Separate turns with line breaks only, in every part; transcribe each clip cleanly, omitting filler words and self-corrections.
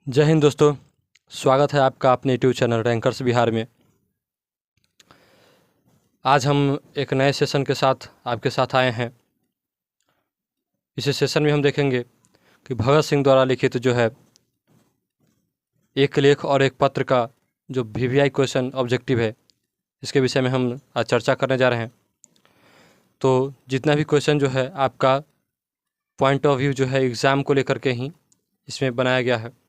जय हिंद दोस्तों, स्वागत है आपका अपने यूट्यूब चैनल रैंकर्स बिहार में। आज हम एक नए सेशन के साथ आपके साथ आए हैं। इस सेशन में हम देखेंगे कि भगत सिंह द्वारा लिखित जो है एक लेख और एक पत्र का जो वीवीआई क्वेश्चन ऑब्जेक्टिव है, इसके विषय में हम आज चर्चा करने जा रहे हैं। तो जितना भी क्वेश्चन जो है आपका पॉइंट ऑफ व्यू जो है एग्ज़ाम को लेकर के ही इसमें बनाया गया है।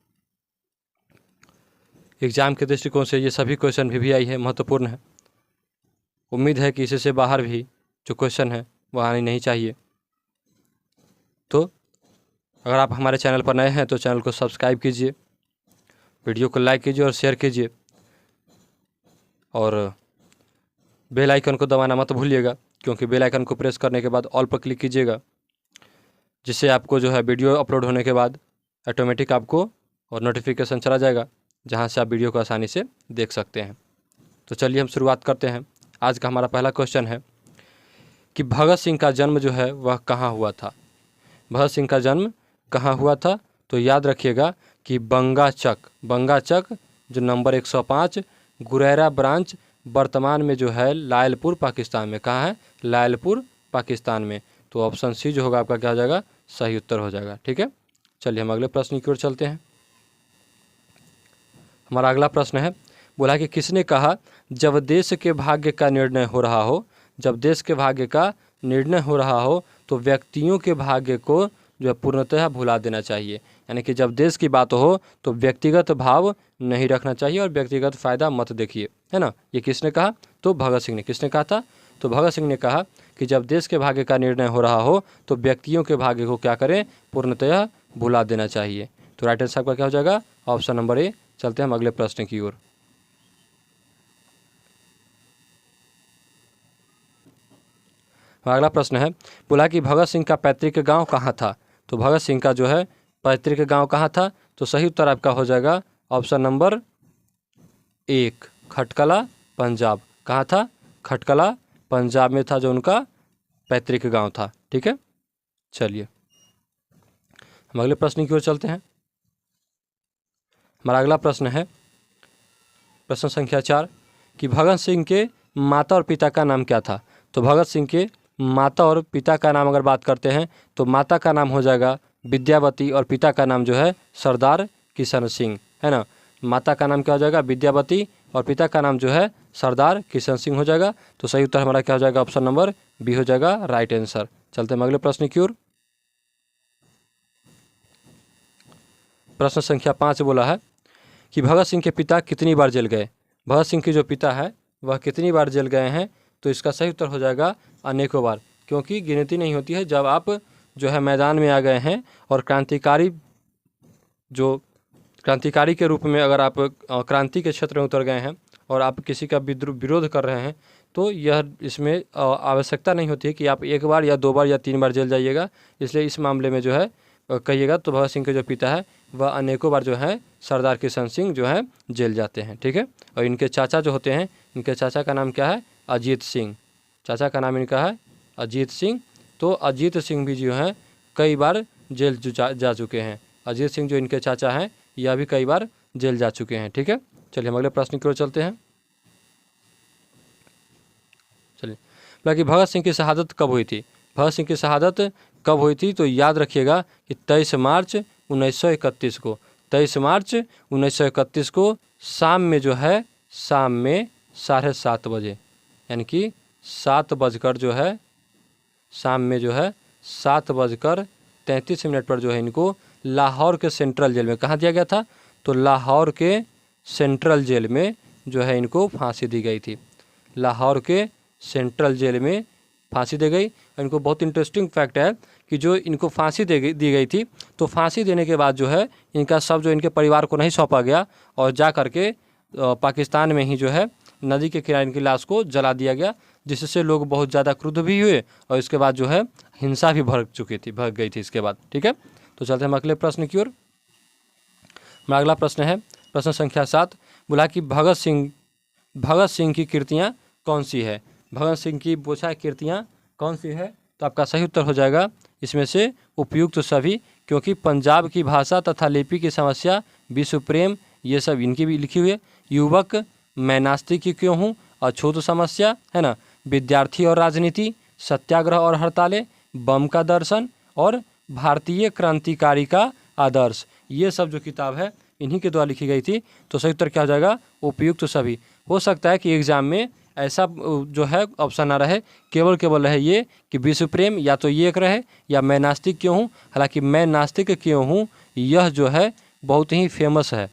एग्ज़ाम के दृष्टिकोण से ये सभी क्वेश्चन वीवीआई है, महत्वपूर्ण है। उम्मीद है कि इससे बाहर भी जो क्वेश्चन है वो आनी नहीं चाहिए। तो अगर आप हमारे चैनल पर नए हैं तो चैनल को सब्सक्राइब कीजिए, वीडियो को लाइक कीजिए और शेयर कीजिए, और बेल आइकन को दबाना मत भूलिएगा, क्योंकि बेल आइकन को प्रेस करने के बाद ऑल पर क्लिक कीजिएगा, जिससे आपको जो है वीडियो अपलोड होने के बाद ऑटोमेटिक आपको और नोटिफिकेशन चला जाएगा, जहां से आप वीडियो को आसानी से देख सकते हैं। तो चलिए हम शुरुआत करते हैं। आज का हमारा पहला क्वेश्चन है कि भगत सिंह का जन्म जो है वह कहाँ हुआ था। भगत सिंह का जन्म कहाँ हुआ था? तो याद रखिएगा कि बंगाचक जो नंबर 105 गुरेरा ब्रांच, वर्तमान में जो है लायलपुर पाकिस्तान में। कहाँ है? लायलपुर पाकिस्तान में। तो ऑप्शन सी जो होगा आपका क्या हो जाएगा? सही उत्तर हो जाएगा। ठीक है, चलिए हम अगले प्रश्न की ओर चलते हैं। हमारा अगला प्रश्न है, बोला कि किसने कहा जब देश के भाग्य का निर्णय हो रहा हो, जब देश के भाग्य का निर्णय हो रहा हो तो व्यक्तियों के भाग्य को जो है पूर्णतः भुला देना चाहिए। यानी कि जब देश की बात हो तो व्यक्तिगत भाव नहीं रखना चाहिए और व्यक्तिगत फ़ायदा मत देखिए, है ना। ये किसने कहा? तो भगत सिंह ने। किसने कहा था? तो भगत सिंह ने कहा कि जब देश के भाग्य का निर्णय हो रहा हो तो व्यक्तियों के भाग्य को क्या करें? पूर्णतः भुला देना चाहिए। तो राइट आंसर आपका क्या हो जाएगा? Option number A. चलते हैं हम अगले प्रश्न की ओर। अगला प्रश्न है, बोला कि भगत सिंह का पैतृक गांव कहाँ था। तो भगत सिंह का जो है पैतृक गांव कहाँ था? तो सही उत्तर आपका हो जाएगा ऑप्शन नंबर 1, खटकला, पंजाब। कहाँ था? खटकला, पंजाब में था जो उनका पैतृक गांव था। ठीक है, चलिए हम अगले प्रश्न की ओर चलते हैं। हमारा अगला प्रश्न है प्रश्न संख्या 4 कि भगत सिंह के माता और पिता का नाम क्या था। तो भगत सिंह के माता और पिता का नाम अगर बात करते हैं तो माता का नाम हो जाएगा विद्यावती और पिता का नाम जो है सरदार किशन सिंह, है ना। माता का नाम क्या हो जाएगा? विद्यावती, और पिता का नाम जो है सरदार किशन सिंह हो जाएगा। तो सही उत्तर हमारा क्या हो जाएगा? ऑप्शन नंबर बी हो जाएगा राइट आंसर। चलते हैं अगले प्रश्न की ओर। प्रश्न संख्या 5 बोला है कि भगत सिंह के पिता कितनी बार जेल गए। भगत सिंह के जो पिता है वह कितनी बार जेल गए हैं? तो इसका सही उत्तर हो जाएगा अनेकों बार, क्योंकि गिनती नहीं होती है। जब आप जो है मैदान में आ गए हैं और क्रांतिकारी के रूप में अगर आप क्रांति के क्षेत्र में उतर गए हैं और आप किसी का विरोध कर रहे हैं, तो यह इसमें आवश्यकता नहीं होती है कि आप 1 बार या 2 बार या 3 बार जेल जाइएगा। इसलिए इस मामले में जो है कहिएगा तो भगत सिंह के जो पिता है वह अनेकों बार जो है सरदार किशन सिंह जो है जेल जाते हैं। ठीक है, और इनके चाचा जो होते हैं, इनके चाचा का नाम क्या है? अजीत सिंह। चाचा का नाम इनका है अजीत सिंह। तो अजीत सिंह भी जो हैं कई बार जेल जा चुके हैं। अजीत सिंह जो इनके चाचा हैं यह भी कई बार जेल जा चुके हैं। ठीक है, चलिए हम अगले प्रश्न की ओर चलते हैं। चलिए, बाकी भगत सिंह की शहादत कब हुई थी? भगत सिंह की शहादत कब हुई थी? तो याद रखिएगा कि 23 मार्च 1931 को, 23 मार्च 1931 को शाम में जो है, शाम में 7:30 बजे, यानी कि 7 बजकर जो है, शाम में जो है 7:33 पर जो है इनको लाहौर के सेंट्रल जेल में, कहाँ दिया गया था? तो लाहौर के सेंट्रल जेल में जो है इनको फांसी दी गई थी। लाहौर के सेंट्रल जेल में फांसी दी गई। इनको बहुत इंटरेस्टिंग फैक्ट है कि जो इनको फांसी दी गई थी, तो फांसी देने के बाद जो है इनका शव जो इनके परिवार को नहीं सौंपा गया और जा करके पाकिस्तान में ही जो है नदी के किनारे इनकी लाश को जला दिया गया, जिससे लोग बहुत ज़्यादा क्रुद्ध भी हुए और इसके बाद जो है हिंसा भी भड़क गई थी इसके बाद। ठीक है, तो चलते हैं अगले प्रश्न की ओर। हमारा अगला प्रश्न है प्रश्न संख्या 7, बोला कि भगत सिंह की कृतियाँ कौन सी है? भगत सिंह की बोछा कृतियाँ कौन सी है? तो आपका सही उत्तर हो जाएगा इसमें से उपयुक्त सभी, क्योंकि पंजाब की भाषा तथा लिपि की समस्या विश्व प्रेम, ये सब इनकी भी लिखी हुई है। युवक, मैं नास्तिक क्यों हूँ, अछूत समस्या, है ना, विद्यार्थी और राजनीति, सत्याग्रह और हड़तालें, बम का दर्शन और भारतीय क्रांतिकारी का आदर्श, ये सब जो किताब है इन्हीं के द्वारा लिखी गई थी। तो सही उत्तर क्या हो जाएगा, उपयुक्त सभी। हो सकता है कि एग्जाम में ऐसा जो है ऑप्शन ना रहे, केवल रहे ये कि विश्व प्रेम, या तो ये एक रहे, या मैं नास्तिक क्यों हूँ। हालांकि मैं नास्तिक क्यों हूँ यह जो है बहुत ही फेमस है,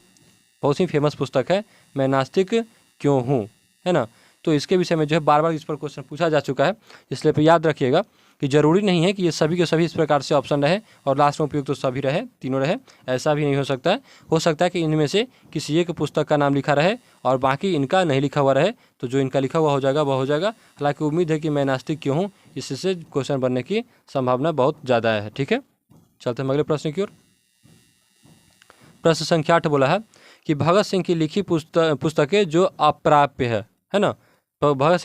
बहुत ही फेमस पुस्तक है, मैं नास्तिक क्यों हूँ, है ना। तो इसके विषय में जो है बार बार इस पर क्वेश्चन पूछा जा चुका है, इसलिए पे याद रखिएगा कि ज़रूरी नहीं है कि ये सभी के सभी इस प्रकार से ऑप्शन रहे और लास्ट में उपयुक्त तो सभी रहे, तीनों रहे, ऐसा भी नहीं हो सकता है। हो सकता है कि इनमें से किसी एक पुस्तक का नाम लिखा रहे और बाकी इनका नहीं लिखा हुआ रहे, तो जो इनका लिखा हुआ हो जाएगा वह हो जाएगा। हालांकि उम्मीद है कि मैं नास्तिक क्यों हूँ इससे क्वेश्चन बनने की संभावना बहुत ज़्यादा है। ठीक है, चलते हैं अगले प्रश्न की ओर। प्रश्न संख्या 8 बोला है कि भगत सिंह की लिखी पुस्तकें जो अप्राप्य है ना। तो भगत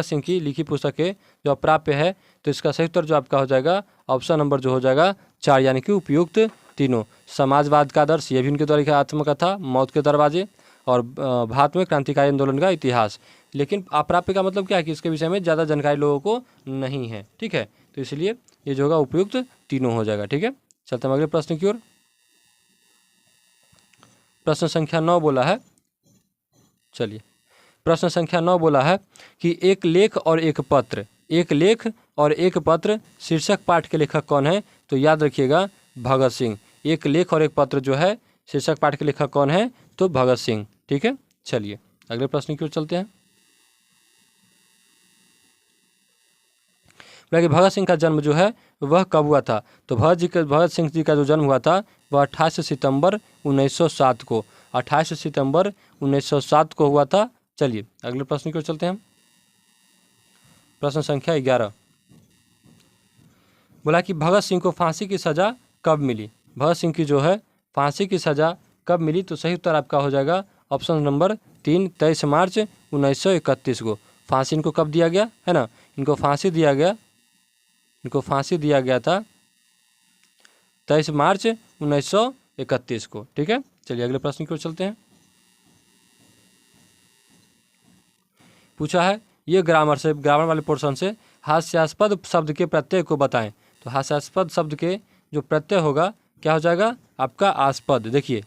सिंह की लिखी पुस्तकें जो अप्राप्य है, तो इसका सही उत्तर जो आपका हो जाएगा ऑप्शन नंबर जो हो जाएगा 4, यानी कि उपयुक्त तीनों। समाजवाद का आदर्श, ये भी उनके द्वारा लिखा आत्मकथा, मौत के दरवाजे और भारत में क्रांतिकारी आंदोलन का इतिहास। लेकिन अप्राप्य का मतलब क्या है कि इसके विषय में ज़्यादा जानकारी लोगों को नहीं है। ठीक है, तो इसलिए ये जो होगा उपयुक्त तीनों हो जाएगा। ठीक है, चलते हैं अगले प्रश्न की ओर। प्रश्न संख्या 9 बोला है, चलिए प्रश्न संख्या 9 बोला है कि एक लेख और एक पत्र, एक लेख और एक पत्र शीर्षक पाठ के लेखक कौन है। तो याद रखिएगा भगत सिंह। एक लेख और एक पत्र जो है शीर्षक पाठ के लेखक कौन है, तो भगत सिंह। ठीक है, चलिए अगले प्रश्न की ओर चलते हैं। कि भगत सिंह का जन्म जो है वह कब हुआ था। तो भगत सिंह जी का जो जन्म हुआ था वह 28 सितंबर 1907 को, 28 सितंबर 1907 को हुआ था। चलिए अगले प्रश्न की ओर चलते हैं। प्रश्न संख्या 11 बोला कि भगत सिंह को फांसी की सज़ा कब मिली। भगत सिंह की जो है फांसी की सज़ा कब मिली, तो सही उत्तर आपका हो जाएगा ऑप्शन नंबर 3, 23 मार्च 1931 को। फांसी इनको कब दिया गया है ना, इनको फांसी दिया गया था 23 मार्च 1931 को। ठीक है, चलिए अगले प्रश्न की ओर चलते हैं। पूछा है ये ग्रामर वाले पोर्शन से हास्यास्पद शब्द के प्रत्यय को बताएं। तो हास्यास्पद शब्द के जो प्रत्यय होगा क्या हो जाएगा आपका आस्पद। देखिए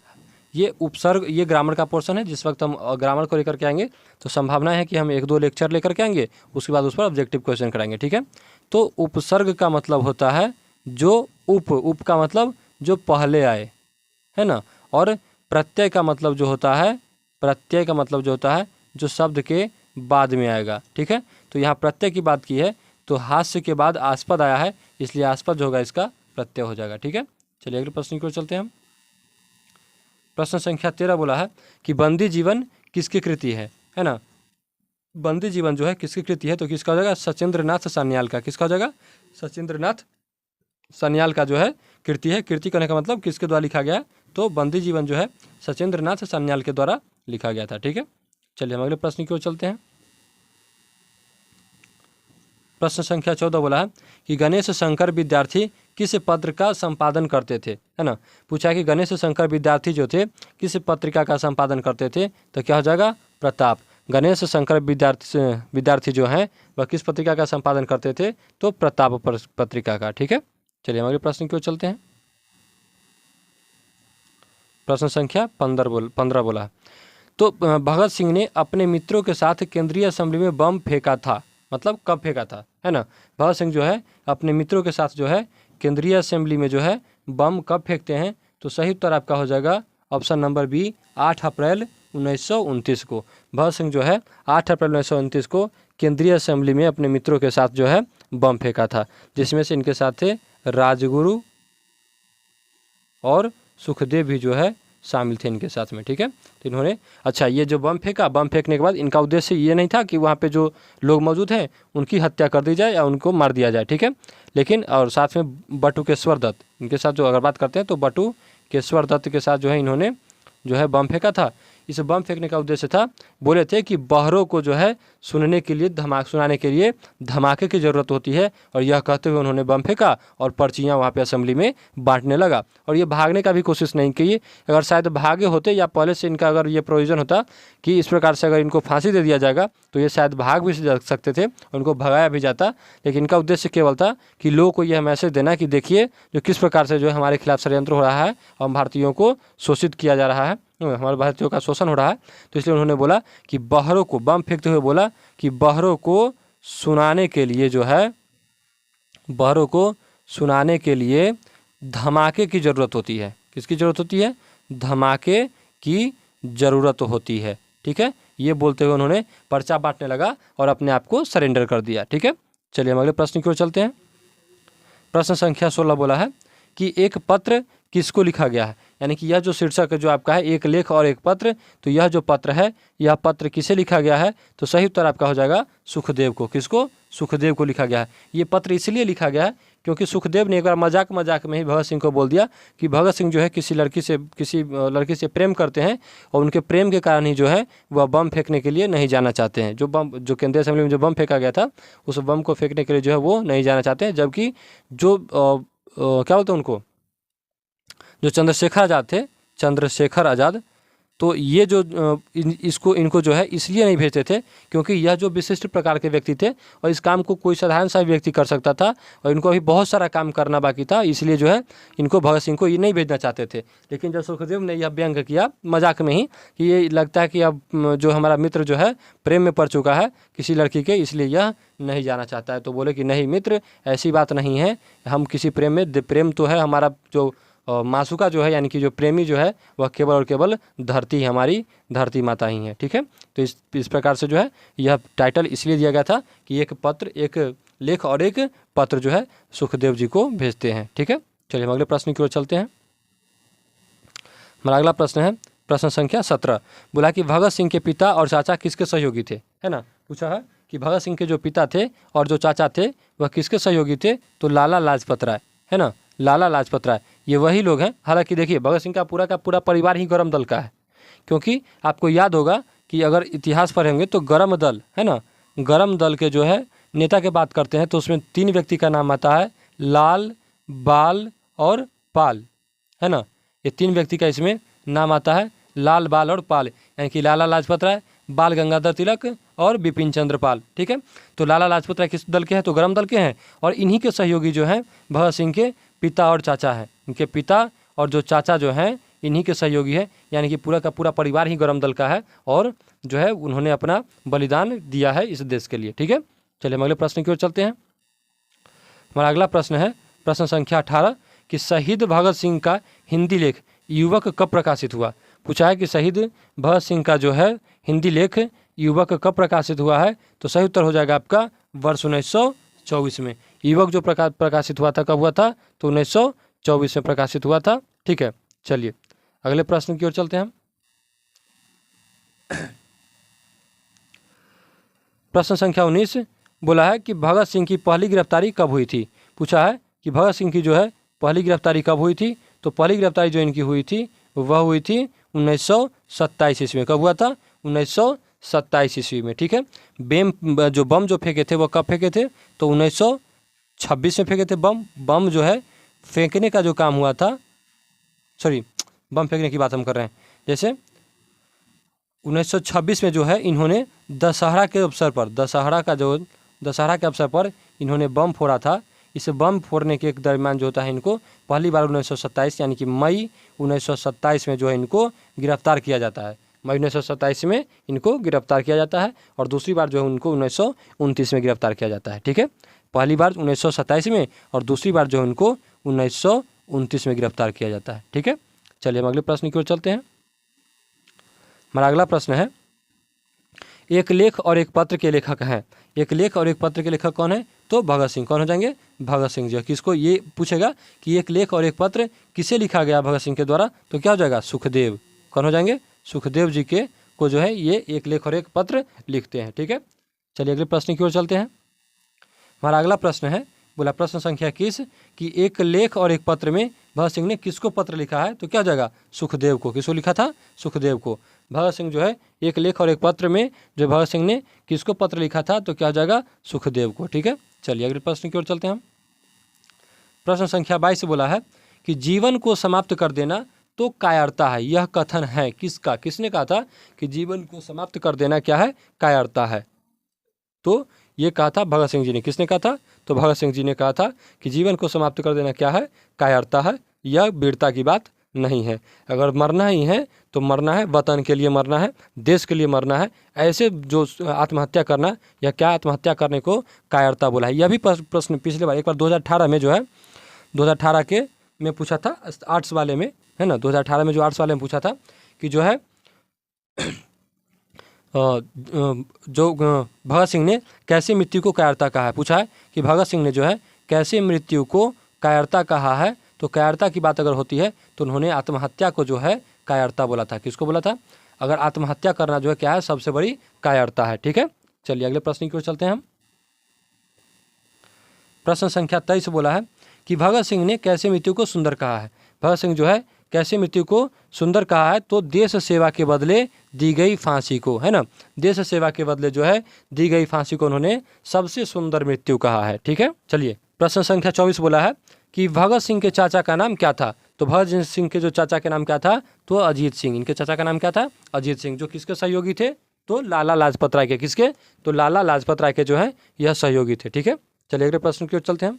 ये उपसर्ग, ये ग्रामर का पोर्शन है। जिस वक्त हम ग्रामर को लेकर के आएंगे तो संभावना है कि हम 1-2 लेक्चर लेकर के आएंगे, उसके बाद उस पर ऑब्जेक्टिव क्वेश्चन कराएंगे। ठीक है, तो उपसर्ग का मतलब होता है जो उप का मतलब जो पहले आए, है ना। और प्रत्यय का मतलब जो होता है जो शब्द के बाद में आएगा। ठीक है, तो यहाँ प्रत्यय की बात की है तो हास्य के बाद आस्पद आया है, इसलिए आस्पद जो होगा इसका प्रत्यय हो जाएगा। ठीक है, चलिए अगले प्रश्न की ओर चलते हैं हम। प्रश्न संख्या 13 बोला है कि बंदी जीवन किसकी कृति है ना। बंदी जीवन जो है किसकी कृति है, तो किसका हो जाएगा सचिंद्रनाथ सान्याल का। किसका हो जाएगा सचिंद्रनाथ सान्याल का जो है कृति है। कृति करने का मतलब किसके द्वारा लिखा गया, तो बंदी जीवन जो है सचिंद्रनाथ सान्याल के द्वारा लिखा गया था। ठीक है, चलिए हम अगले प्रश्न की ओर चलते हैं। प्रश्न संख्या 14 बोला है कि गणेश शंकर विद्यार्थी किस पत्र का संपादन करते थे, है ना। पूछा है कि गणेश शंकर विद्यार्थी जो थे किस पत्रिका का संपादन करते थे, तो क्या हो जाएगा प्रताप। गणेश शंकर विद्यार्थी जो हैं वह किस पत्रिका का संपादन करते थे, तो प्रताप पत्रिका का। ठीक है, चलिए हम अगले प्रश्न की ओर चलते हैं। प्रश्न संख्या 15 बोला तो भगत सिंह ने अपने मित्रों के साथ केंद्रीय असेंबली में बम फेंका था, मतलब कब फेंका था, है ना। भगत सिंह जो है अपने मित्रों के साथ जो है केंद्रीय असेंबली में जो है बम कब फेंकते हैं, तो सही उत्तर आपका हो जाएगा ऑप्शन नंबर बी 8 अप्रैल 1929 को। भगत सिंह जो है 8 अप्रैल 1929 को केंद्रीय असेंबली में अपने मित्रों के साथ जो है बम फेंका था, जिसमें से इनके साथ थे राजगुरु और सुखदेव भी जो है शामिल थे इनके साथ में। ठीक है, तो इन्होंने ये जो बम फेंकने के बाद इनका उद्देश्य ये नहीं था कि वहाँ पे जो लोग मौजूद हैं उनकी हत्या कर दी जाए या उनको मार दिया जाए। ठीक है, लेकिन और साथ में बटुकेश्वर दत्त इनके साथ जो अगर बात करते हैं तो बटुकेश्वर दत्त के साथ जो है इन्होंने जो है बम फेंका था। इस बम फेंकने का उद्देश्य था, बोले थे कि बहरों को जो है सुनाने के लिए धमाके की ज़रूरत होती है, और यह कहते हुए उन्होंने बम फेंका और पर्चियाँ वहाँ पे असेंबली में बांटने लगा। और ये भागने का भी कोशिश नहीं की, अगर शायद भागे होते या पहले से इनका अगर ये प्रोविज़न होता कि इस प्रकार से अगर इनको फांसी दे दिया जाएगा तो ये शायद भाग भी सकते थे, उनको भगाया भी जाता। लेकिन इनका उद्देश्य केवल था कि लोगों को यह मैसेज देना कि देखिए जो किस प्रकार से जो है हमारे खिलाफ षड्यंत्र हो रहा है और भारतीयों को शोषित किया जा रहा है, हमारे भारतीयों का शोषण हो रहा है। तो इसलिए उन्होंने बोला कि बहरों को, बम फेंकते हुए बोला कि बहरों को सुनाने के लिए जो है, बहरों को सुनाने के लिए धमाके की ज़रूरत होती है। किसकी ज़रूरत होती है? धमाके की ज़रूरत होती है। ठीक है, ये बोलते हुए उन्होंने पर्चा बांटने लगा और अपने आप को सरेंडर कर दिया। ठीक है, चलिए हम अगले प्रश्न की ओर चलते हैं। प्रश्न संख्या 16 बोला है कि एक पत्र किसको लिखा गया है, यानी कि यह जो शीर्षक जो आपका है एक लेख और एक पत्र, तो यह जो पत्र है यह पत्र किसे लिखा गया है? तो सही उत्तर आपका हो जाएगा सुखदेव को। किसको? सुखदेव को लिखा गया है। ये पत्र इसलिए लिखा गया है क्योंकि सुखदेव ने एक बार मजाक में ही भगत सिंह को बोल दिया कि भगत सिंह जो है किसी लड़की से प्रेम करते हैं और उनके प्रेम के कारण ही जो है वह बम फेंकने के लिए नहीं जाना चाहते हैं। जो केंद्रीय असेंबली में जो बम फेंका गया था उस बम को फेंकने के लिए जो है वो नहीं जाना चाहते हैं, जबकि जो क्या बोलते हैं उनको, जो चंद्रशेखर आज़ाद, तो ये जो इनको जो है इसलिए नहीं भेजते थे क्योंकि यह जो विशिष्ट प्रकार के व्यक्ति थे और इस काम को कोई साधारण सा व्यक्ति कर सकता था और इनको अभी बहुत सारा काम करना बाकी था, इसलिए जो है इनको भगत सिंह को ये नहीं भेजना चाहते थे। लेकिन जब सुखदेव ने यह व्यंग किया मजाक में ही कि ये लगता है कि अब जो हमारा मित्र जो है प्रेम में पड़ चुका है किसी लड़की के, इसलिए यह नहीं जाना चाहता है, तो बोले कि नहीं मित्र, ऐसी बात नहीं है, हम किसी प्रेम तो है हमारा जो मासूका जो है, यानी कि जो प्रेमी जो है वह केवल और केवल धरती, हमारी धरती माता ही है। ठीक है, तो इस प्रकार से जो है यह टाइटल इसलिए दिया गया था कि एक पत्र, एक लेख और एक पत्र जो है सुखदेव जी को भेजते हैं। ठीक है, चलिए हम अगले प्रश्न की ओर चलते हैं। हमारा अगला प्रश्न है प्रश्न संख्या 17। बोला कि भगत सिंह के पिता और चाचा किसके सहयोगी थे, है ना। पूछा है कि भगत सिंह के जो पिता थे और जो चाचा थे वह किसके सहयोगी थे, तो लाला लाजपत राय, है ना, लाला लाजपत राय, ये वही लोग हैं। हालांकि देखिए भगत सिंह का पूरा परिवार ही गरम दल का है, क्योंकि आपको याद होगा कि अगर इतिहास पढ़ेंगे तो गरम दल, है ना, गरम दल के जो है नेता की बात करते हैं तो उसमें 3 व्यक्ति का नाम आता है, लाल, बाल और पाल, है ना। ये 3 व्यक्ति का इसमें नाम आता है, लाल, बाल और पाल, यानी कि लाला लाजपत राय, बाल गंगाधर तिलक और बिपिन चंद्र पाल। ठीक है, तो लाला लाजपत राय किस दल के हैं, तो गरम दल के हैं, और इन्हीं के सहयोगी जो हैं भगत सिंह के पिता और चाचा हैं। इनके पिता और जो चाचा जो हैं इन्हीं के सहयोगी हैं, यानी कि पूरा का पूरा परिवार ही गरम दल का है और जो है उन्होंने अपना बलिदान दिया है इस देश के लिए। ठीक है, चलिए हम अगले प्रश्न की ओर चलते हैं। हमारा अगला प्रश्न है प्रश्न संख्या 18 कि शहीद भगत सिंह का हिंदी लेख युवक कब प्रकाशित हुआ। पूछा है कि शहीद भगत सिंह का जो है हिंदी लेख युवक कब प्रकाशित हुआ है, तो सही उत्तर हो जाएगा आपका वर्ष 1924 में। युवक जो प्रकाशित हुआ था कब हुआ था, तो 1924 में प्रकाशित हुआ था। ठीक है, चलिए अगले प्रश्न की ओर चलते हैं हम। प्रश्न संख्या 19 बोला है कि भगत सिंह की पहली गिरफ्तारी कब हुई थी। पूछा है कि भगत सिंह की जो है पहली गिरफ्तारी कब हुई थी, तो पहली गिरफ्तारी जो इनकी हुई थी वह हुई थी 1927 ईस्वी में। कब हुआ था, 1927 ईस्वी में। ठीक है, जो बम जो फेंके थे वो कब फेंके थे, तो 1926 में फेंके थे। बम जो है फेंकने का जो काम हुआ था, सॉरी बम फेंकने की बात हम कर रहे हैं, जैसे 1926 में जो है इन्होंने दशहरा के अवसर पर इन्होंने बम फोड़ा था। इस बम फोड़ने के दरमियान जो होता है इनको पहली बार 1927 यानी कि मई 1927 में जो है इनको गिरफ्तार किया जाता है। मई 1927 में इनको गिरफ्तार किया जाता है और दूसरी बार जो है उनको 1929 में गिरफ्तार किया जाता है। ठीक है, पहली बार 1927 में और दूसरी बार जो है उनको 1929 में गिरफ्तार किया जाता है। ठीक है, चलिए हम अगले प्रश्न की ओर चलते हैं। हमारा अगला प्रश्न है एक लेख और एक पत्र के लेखक हैं। एक लेख और एक पत्र के लेखक कौन है, तो भगत सिंह। कौन हो जाएंगे, भगत सिंह जी। किसको ये पूछेगा कि एक लेख और एक पत्र किसे लिखा गया भगत सिंह के द्वारा, तो क्या हो जाएगा, सुखदेव। कौन हो जाएंगे, सुखदेव जी के को जो है ये एक लेख और एक पत्र लिखते हैं। ठीक है, चलिए अगले प्रश्न की ओर चलते हैं। हमारा अगला प्रश्न है बोला प्रश्न संख्या 21 कि एक लेख और एक पत्र में भगत सिंह ने किसको पत्र लिखा है, तो क्या हो जाएगा, सुखदेव को। किसको लिखा था, सुखदेव को। भगत सिंह जो है एक लेख और एक पत्र में जो भगत सिंह ने किसको पत्र लिखा था, तो क्या हो जाएगा, सुखदेव को। ठीक है, चलिए अगले प्रश्न की ओर चलते हैं हम। प्रश्न संख्या 22 बोला है कि जीवन को समाप्त कर देना तो कायरता है। यह कथन है किसका, किसने कहा था कि जीवन को समाप्त कर देना क्या है, कायरता है। तो ये कहा था भगत सिंह जी ने। किसने कहा था, तो भगत सिंह जी ने कहा था कि जीवन को समाप्त कर देना क्या है, कायरता है। यह वीरता की बात नहीं है। अगर मरना ही है तो मरना है, वतन के लिए मरना है, देश के लिए मरना है। ऐसे जो आत्महत्या करना या क्या आत्महत्या करने को कायरता बोला है। यह भी प्रश्न पिछले बार एक बार 2018 में जो है 2018 के में पूछा था, आर्ट्स वाले में है ना, 2018 में जो आर्ट्स वाले में पूछा था कि जो है जो भगत सिंह ने कैसे मृत्यु को कायरता कहा है। पूछा है कि भगत सिंह ने जो है कैसे मृत्यु को कायरता कहा है। तो कायरता की बात अगर होती है तो उन्होंने आत्महत्या को जो है कायरता बोला था। किसको बोला था, अगर आत्महत्या करना जो है क्या है, सबसे बड़ी कायरता है। ठीक है, चलिए अगले प्रश्न की ओर चलते हैं हम। प्रश्न संख्या 23 बोला है कि भगत सिंह ने कैसे मृत्यु को सुंदर कहा है। भगत सिंह जो है कैसे मृत्यु को सुंदर कहा है, तो देश सेवा के बदले दी गई फांसी को, है ना, देश सेवा के बदले जो है दी गई फांसी को उन्होंने सबसे सुंदर मृत्यु कहा है। ठीक है, चलिए प्रश्न संख्या 24 बोला है कि भगत सिंह के चाचा का नाम क्या था। तो भगत सिंह के जो चाचा के नाम क्या था, तो अजीत सिंह। इनके चाचा का नाम क्या था, अजीत सिंह, जो किसके सहयोगी थे, तो लाला लाजपत राय के। किसके, तो लाला लाजपत राय के जो है यह सहयोगी थे। ठीक है, चलिए अगले प्रश्न की ओर चलते हैं।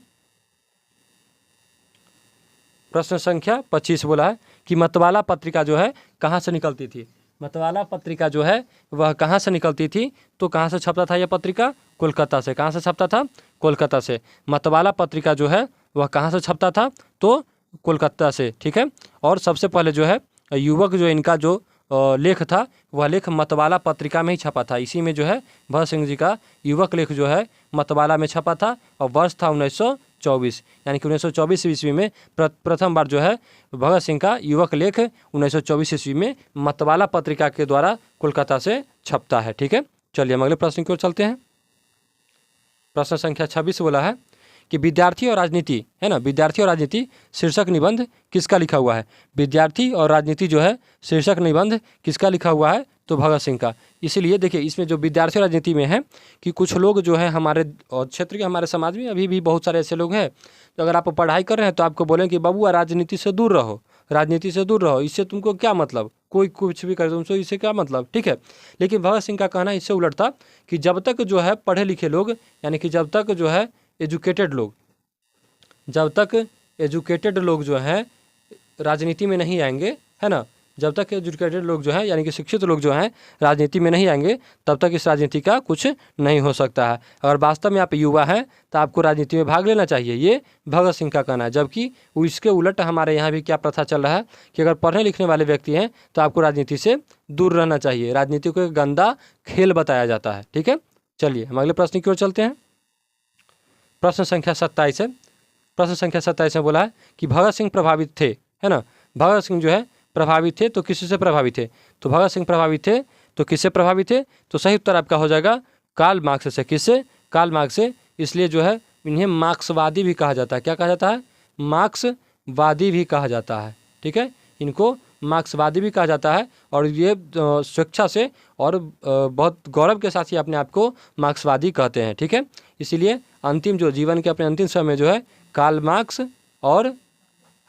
प्रश्न संख्या 25 बोला है कि मतवाला पत्रिका जो है कहाँ से निकलती थी। मतवाला पत्रिका जो है वह कहाँ से निकलती थी, तो कहाँ से छपता था यह पत्रिका, कोलकाता से। कहाँ से छपता था, कोलकाता से। मतवाला पत्रिका जो है वह कहाँ से छपता था, तो कोलकाता से। ठीक है, और सबसे पहले जो है युवक जो इनका जो लेख था वह लेख मतवाला पत्रिका में ही छपा था। इसी में जो है भगत सिंह जी का युवक लेख जो है मतवाला में छपा था, और वर्ष था 1924, यानी कि 1924 ईस्वी में प्रथम बार जो है भगत सिंह का युवक लेख 1924 ईस्वी में मतवाला पत्रिका के द्वारा कोलकाता से छपता है। ठीक है, चलिए हम अगले प्रश्न की ओर चलते हैं। प्रश्न संख्या 26 बोला है कि विद्यार्थी और राजनीति, है ना, विद्यार्थी और राजनीति शीर्षक निबंध किसका लिखा हुआ है। विद्यार्थी और राजनीति जो है शीर्षक निबंध किसका लिखा हुआ है, तो भगत सिंह का। इसीलिए देखिए इसमें जो विद्यार्थी और राजनीति में है कि कुछ लोग जो है हमारे क्षेत्र के, हमारे समाज में अभी भी बहुत सारे ऐसे लोग हैं, तो अगर आप पढ़ाई कर रहे हैं तो आपको बोलें कि बाबू राजनीति से दूर रहो, राजनीति से दूर रहो, इससे तुमको क्या मतलब, कोई कुछ भी करे तुमसे इससे क्या मतलब। ठीक है, लेकिन भगत सिंह का कहना इससे उलट था कि जब तक जो है पढ़े लिखे लोग, यानी कि जब तक जो है एजुकेटेड लोग, जब तक एजुकेटेड लोग जो हैं राजनीति में नहीं आएंगे, है ना, जब तक एजुकेटेड लोग जो हैं यानी कि शिक्षित लोग जो हैं राजनीति में नहीं आएंगे, तब तक इस राजनीति का कुछ नहीं हो सकता है। अगर वास्तव में आप युवा हैं तो आपको राजनीति में भाग लेना चाहिए, ये भगत सिंह का कहना है। जबकि इसके उलट हमारे यहाँ भी क्या प्रथा चल रहा है कि अगर पढ़ने लिखने वाले व्यक्ति हैं तो आपको राजनीति से दूर रहना चाहिए। राजनीति को एक गंदा खेल बताया जाता है। ठीक है, चलिए हम अगले प्रश्न की ओर चलते हैं। प्रश्न संख्या 27 है। प्रश्न संख्या 27 में बोला है कि भगत सिंह प्रभावित थे, है ना, भगत सिंह जो है प्रभावित थे, तो किससे प्रभावित थे, तो भगत सिंह प्रभावित थे तो किससे प्रभावित थे, तो सही उत्तर आपका हो जाएगा कार्ल मार्क्स से। किससे, कार्ल मार्क्स से। इसलिए जो है इन्हें मार्क्सवादी भी कहा जाता है। क्या कहा जाता है, मार्क्सवादी भी कहा जाता है। ठीक है, इनको मार्क्सवादी भी कहा जाता है, और ये स्वेच्छा से और बहुत गौरव के साथ ही अपने आप को मार्क्सवादी कहते हैं। ठीक है, इसीलिए अंतिम जो जीवन के अपने अंतिम समय में जो है कार्ल मार्क्स और,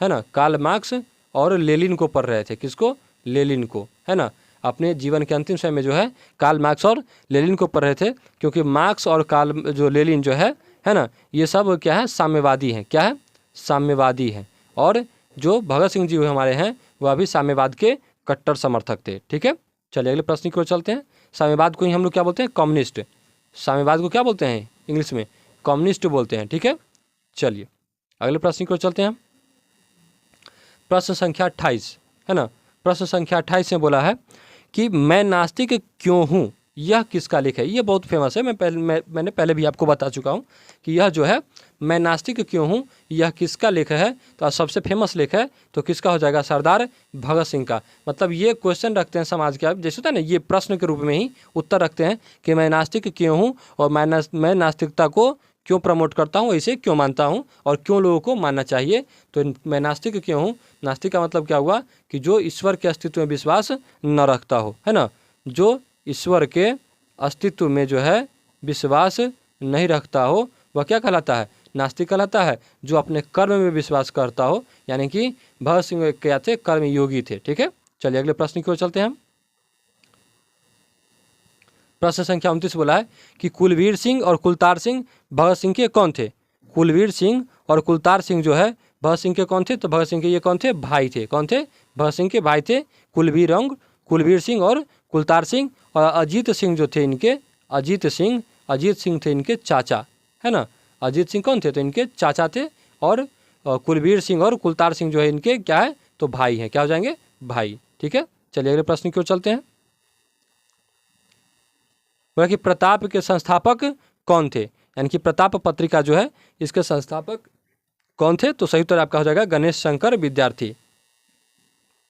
है ना, कार्ल मार्क्स और लेनिन को पढ़ रहे थे। किसको, लेनिन को, है ना, अपने जीवन के अंतिम समय में जो है कार्ल मार्क्स और लेनिन को पढ़ रहे थे, क्योंकि मार्क्स और कार्ल जो लेनिन जो है ना, ये सब क्या है, साम्यवादी हैं। क्या है, साम्यवादी हैं। और जो भगत सिंह जी हमारे हैं वह भी साम्यवाद के कट्टर समर्थक थे। ठीक है, चलिए अगले प्रश्न की ओर चलते हैं। साम्यवाद को ही हम लोग क्या बोलते हैं, कम्युनिस्ट। साम्यवाद को क्या बोलते हैं इंग्लिश में, कम्युनिस्ट बोलते हैं। ठीक है, चलिए अगले प्रश्न की ओर चलते हैं। प्रश्न संख्या 28, है ना, प्रश्न संख्या 28 में बोला है कि मैं नास्तिक क्यों हूँ, यह किसका लेख है। ये बहुत फेमस है, मैंने पहले भी आपको बता चुका हूँ कि यह जो है मैं नास्तिक क्यों हूँ यह किसका लेख है, तो सबसे फेमस लेख है तो किसका हो जाएगा, सरदार भगत सिंह का। मतलब ये क्वेश्चन रखते हैं समाज के, आप जैसे होता है ना, ये प्रश्न के रूप में ही उत्तर रखते हैं कि मैं नास्तिक क्यों हूँ और मैं नास्तिकता को क्यों प्रमोट करता हूँ, इसे क्यों मानता हूँ और क्यों लोगों को मानना चाहिए। तो मैं नास्तिक क्यों हूँ? नास्तिक का मतलब क्या हुआ कि जो ईश्वर के अस्तित्व में विश्वास न रखता हो, है ना, जो ईश्वर के अस्तित्व में जो है विश्वास नहीं रखता हो वह क्या कहलाता है? नास्तिक कहलाता है। जो अपने कर्म में विश्वास करता हो, यानी कि भगत सिंह क्या थे? कर्म योगी थे। ठीक है, चलिए अगले प्रश्न की ओर चलते हैं हम। प्रश्न संख्या 29 बोला है कि कुलवीर सिंह और कुलतार सिंह भगत सिंह के कौन थे? कुलवीर सिंह और कुलतार सिंह जो है भगत सिंह के कौन थे? तो भगत सिंह के ये कौन थे? भाई थे। कौन थे? भगत सिंह के भाई थे कुलवीर सिंह और कुलतार सिंह। और अजीत सिंह जो थे इनके, अजीत सिंह थे इनके चाचा, है ना। अजीत सिंह कौन थे? तो इनके चाचा थे। और कुलवीर सिंह और कुलतार सिंह जो है इनके क्या है? तो भाई हैं। क्या हो जाएंगे? भाई। ठीक है, चलिए अगले प्रश्न की ओर चलते हैं। बोला कि प्रताप के संस्थापक कौन थे? यानी कि प्रताप पत्रिका जो है इसके संस्थापक कौन थे? तो सही उत्तर आपका हो जाएगा गणेश शंकर विद्यार्थी।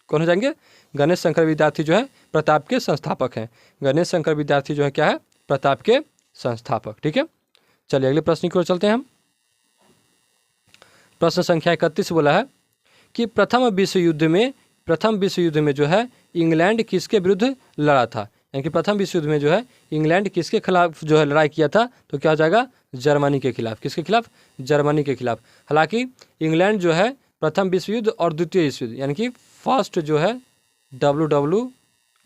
कौन हो जाएंगे? गणेश शंकर विद्यार्थी जो है प्रताप के संस्थापक हैं। गणेश शंकर विद्यार्थी जो है क्या है? प्रताप के संस्थापक। ठीक है, चलिए अगले प्रश्न की ओर चलते हैं हम। प्रश्न संख्या 31 बोला है कि प्रथम विश्व युद्ध में जो है इंग्लैंड किसके विरुद्ध लड़ा था? यानी कि प्रथम विश्व युद्ध में जो है इंग्लैंड किसके खिलाफ जो है लड़ाई किया था? तो क्या हो जाएगा? जर्मनी के खिलाफ। किसके खिलाफ? जर्मनी के खिलाफ। हालांकि इंग्लैंड जो है प्रथम विश्व युद्ध और द्वितीय विश्व युद्ध यानी कि फर्स्ट जो है WW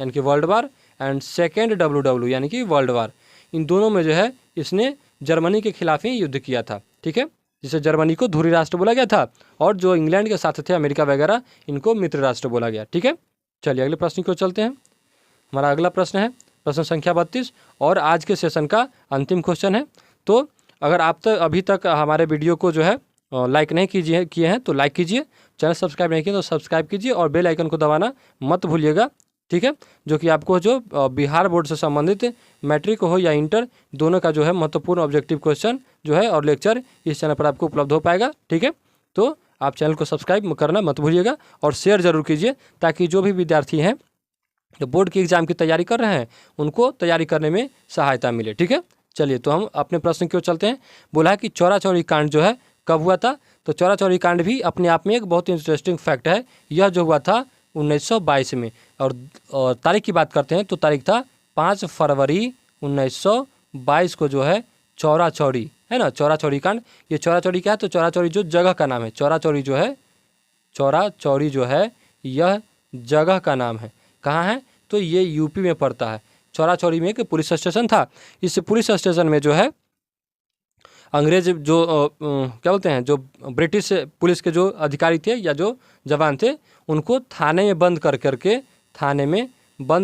यानी कि world war and second WW यानी कि वर्ल्ड वार, इन दोनों में जो है इसने जर्मनी के खिलाफ ही युद्ध किया था। ठीक है, जिसे जर्मनी को धुरी राष्ट्र बोला गया था और जो इंग्लैंड के साथ थे अमेरिका वगैरह इनको मित्र राष्ट्र बोला गया। ठीक है, चलिए अगले प्रश्न को चलते हैं। हमारा अगला प्रश्न है प्रश्न संख्या 32 और आज के सेशन का अंतिम क्वेश्चन है। तो अगर आप अभी तक हमारे वीडियो को जो है लाइक नहीं किए हैं तो लाइक कीजिए, चैनल सब्सक्राइब नहीं किए तो सब्सक्राइब कीजिए और बेल आइकन को दबाना मत भूलिएगा। ठीक है, जो कि आपको जो बिहार बोर्ड से संबंधित मैट्रिक हो या इंटर दोनों का जो है महत्वपूर्ण ऑब्जेक्टिव क्वेश्चन जो है और लेक्चर इस चैनल पर आपको उपलब्ध हो पाएगा। ठीक है, तो आप चैनल को सब्सक्राइब करना मत भूलिएगा और शेयर जरूर कीजिए ताकि जो भी विद्यार्थी हैं जो बोर्ड की एग्ज़ाम की तैयारी कर रहे हैं उनको तैयारी करने में सहायता मिले। ठीक है, चलिए तो हम अपने प्रश्न की ओर चलते हैं। बोला है कि चौरा चौरी कांड जो है कब हुआ था? तो चौरा चौरी कांड भी अपने आप में एक बहुत इंटरेस्टिंग फैक्ट है। यह जो हुआ था 1922 में और तारीख की बात करते हैं तो तारीख था 5 फरवरी 1922 को जो है चौरा चौरी, है ना, चौरा चौरी कांड। ये चौरा चौरी क्या है? तो चौरा चौरी जो जगह का नाम है, चौरा चौरी जो है यह जगह का नाम है। कहाँ है? तो ये यूपी में पड़ता है। चौरा चौरी में एक पुलिस स्टेशन था। इस पुलिस स्टेशन में जो है अंग्रेज जो क्या बोलते हैं, जो ब्रिटिश पुलिस के जो अधिकारी थे या जो जवान थे उनको थाने में बंद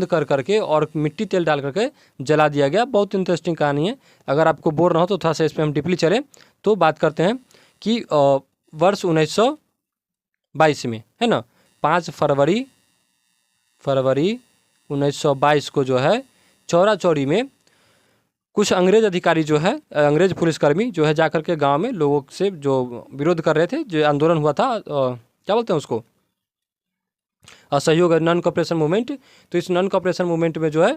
कर करके और मिट्टी तेल डाल करके जला दिया गया। बहुत इंटरेस्टिंग कहानी है। अगर आपको बोर ना हो तो थोड़ा सा इस पर हम डीपली चलें तो बात करते हैं कि वर्ष 1922 में, है ना, 5 फरवरी 1922 को जो है चौरा चौरी में कुछ अंग्रेज अधिकारी जो है, अंग्रेज पुलिसकर्मी जो है जाकर के गांव में लोगों से जो विरोध कर रहे थे, जो आंदोलन हुआ था, क्या बोलते हैं उसको, असहयोग नॉन कॉपरेशन मूवमेंट। तो इस नॉन कॉपरेशन मूवमेंट में जो है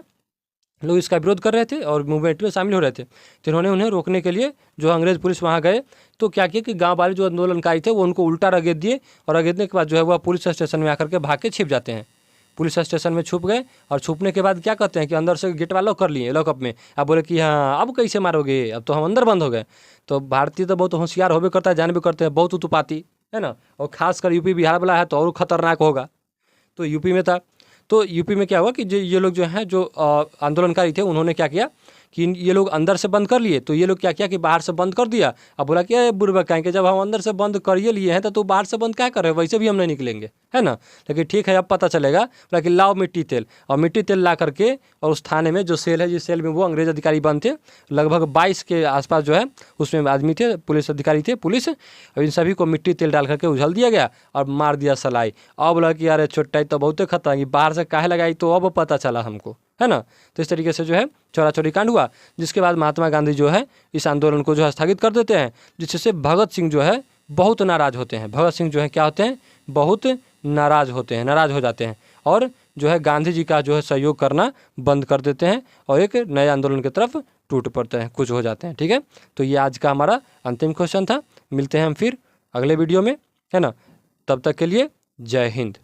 लोग इसका विरोध कर रहे थे और मूवमेंट में शामिल हो रहे थे। तो इन्होंने उन्हें रोकने के लिए जो अंग्रेज पुलिस वहाँ गए तो क्या किया कि गांव वाले जो आंदोलनकारी थे वो उनको उल्टा रगेद दिए और रगेदने के बाद जो है वह पुलिस स्टेशन में आकर के भाग के छिप जाते हैं। पुलिस स्टेशन में छुप गए और छुपने के बाद क्या कहते हैं कि अंदर से गेट वाला कर लिए लॉकअप में। अब बोले कि हाँ अब कैसे मारोगे, अब तो हम अंदर बंद हो गए। तो भारतीय तो बहुत होशियार होबे करता है, जान भी करते हैं, बहुत उत्पाती, है ना, और खासकर यूपी बिहार वाला है तो और खतरनाक होगा। तो यूपी में था। तो यूपी में क्या हुआ कि ये लोग जो हैं जो आंदोलनकारी थे उन्होंने क्या किया कि ये लोग अंदर से बंद कर लिए। तो ये लोग क्या किया कि बाहर से बंद कर दिया। अब बोला कि बुर्बक कहेंगे जब हम अंदर से बंद करिए लिए हैं तो तू बाहर से बंद क्या कर रहे हो, वैसे भी हम नहीं निकलेंगे, है ना। लेकिन ठीक है अब पता चलेगा। बोला कि लाओ मिट्टी तेल, और मिट्टी तेल ला करके और उस थाने में जो सेल है जिस सेल में वो अंग्रेज अधिकारी बंद थे, लगभग 22 के आसपास जो है उसमें आदमी थे, पुलिस अधिकारी थे, पुलिस, और इन सभी को मिट्टी तेल डाल करके उझल दिया गया और मार दिया सलाई। अब बोला कि यार छोटा तो बहुत खतरनाक, बाहर से काहे लगाई, तो अब पता चला हमको, है ना। तो इस तरीके से जो है चौरा चौरी कांड हुआ, जिसके बाद महात्मा गांधी जो है इस आंदोलन को जो है स्थगित कर देते हैं, जिससे भगत सिंह जो है बहुत नाराज होते हैं। भगत सिंह जो है क्या होते हैं, बहुत नाराज होते हैं, नाराज हो जाते हैं और जो है गांधी जी का जो है सहयोग करना बंद कर देते हैं और एक नए आंदोलन की तरफ टूट पड़ते हैं, कुछ हो जाते हैं। ठीक है, तो ये आज का हमारा अंतिम क्वेश्चन था। मिलते हैं हम फिर अगले वीडियो में, है ना। तब तक के लिए जय हिंद।